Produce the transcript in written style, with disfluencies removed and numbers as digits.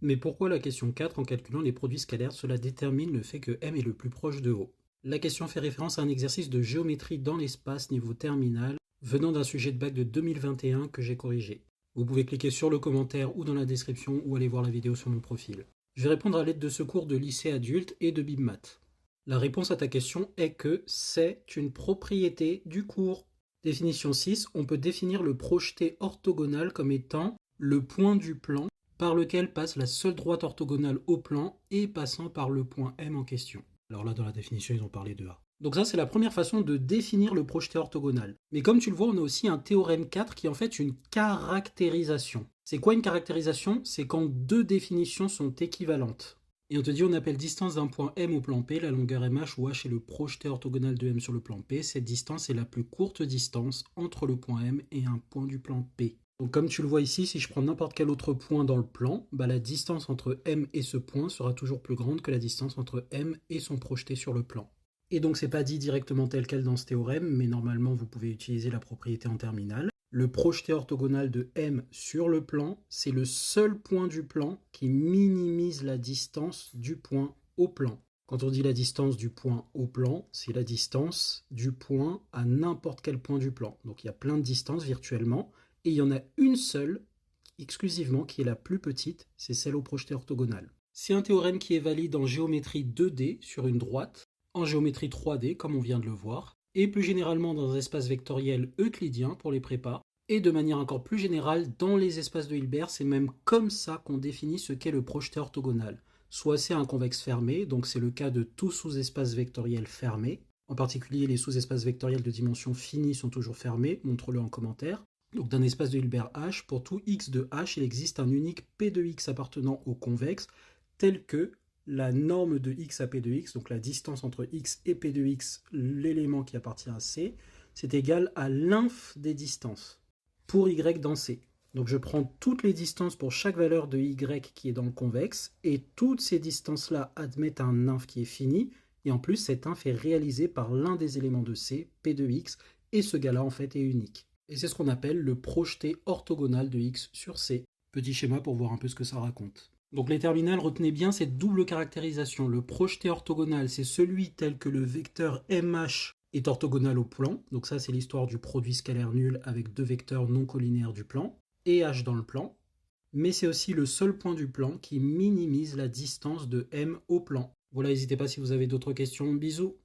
Mais pourquoi la question 4, en calculant les produits scalaires, cela détermine le fait que m est le plus proche de O? La question fait référence à un exercice de géométrie dans l'espace niveau terminal, venant d'un sujet de bac de 2021 que j'ai corrigé. Vous pouvez cliquer sur le commentaire ou dans la description ou aller voir la vidéo sur mon profil. Je vais répondre à l'aide de ce cours de lycée adulte et de BibMath. La réponse à ta question est que c'est une propriété du cours. Définition 6, on peut définir le projeté orthogonal comme étant le point du plan par lequel passe la seule droite orthogonale au plan et passant par le point M en question. Alors là, dans la définition, ils ont parlé de A. Donc ça, c'est la première façon de définir le projeté orthogonal. Mais comme tu le vois, on a aussi un théorème 4 qui est en fait une caractérisation. C'est quoi une caractérisation? C'est quand deux définitions sont équivalentes. Et on te dit, on appelle distance d'un point M au plan P, la longueur MH où H est le projeté orthogonal de M sur le plan P. Cette distance est la plus courte distance entre le point M et un point du plan P. Donc comme tu le vois ici, si je prends n'importe quel autre point dans le plan, la distance entre M et ce point sera toujours plus grande que la distance entre M et son projeté sur le plan. Et donc c'est pas dit directement tel quel dans ce théorème, mais normalement vous pouvez utiliser la propriété en terminale. Le projeté orthogonal de M sur le plan, c'est le seul point du plan qui minimise la distance du point au plan. Quand on dit la distance du point au plan, c'est la distance du point à n'importe quel point du plan. Donc il y a plein de distances virtuellement, et il y en a une seule, exclusivement, qui est la plus petite, c'est celle au projeté orthogonal. C'est un théorème qui est valide en géométrie 2D sur une droite, en géométrie 3D, comme on vient de le voir, et plus généralement dans un espace vectoriel euclidien pour les prépas, et de manière encore plus générale dans les espaces de Hilbert, c'est même comme ça qu'on définit ce qu'est le projeté orthogonal. Soit c'est un convexe fermé, donc c'est le cas de tout sous-espace vectoriel fermé, en particulier les sous-espaces vectoriels de dimension finie sont toujours fermés, montre-le en commentaire. Donc d'un espace de Hilbert H, pour tout x de H, il existe un unique P de x appartenant au convexe, tel que la norme de x à P de x, donc la distance entre x et P de x, l'élément qui appartient à C, c'est égal à l'inf des distances pour y dans C. Donc je prends toutes les distances pour chaque valeur de y qui est dans le convexe, et toutes ces distances-là admettent un inf qui est fini, et en plus cet inf est réalisé par l'un des éléments de C, P de x, et ce gars-là en fait est unique. Et c'est ce qu'on appelle le projeté orthogonal de x sur C. Petit schéma pour voir un peu ce que ça raconte. Donc les terminales, retenez bien cette double caractérisation. Le projeté orthogonal, c'est celui tel que le vecteur MH est orthogonal au plan. Donc ça, c'est l'histoire du produit scalaire nul avec deux vecteurs non collinéaires du plan, et H dans le plan. Mais c'est aussi le seul point du plan qui minimise la distance de M au plan. Voilà, n'hésitez pas si vous avez d'autres questions. Bisous!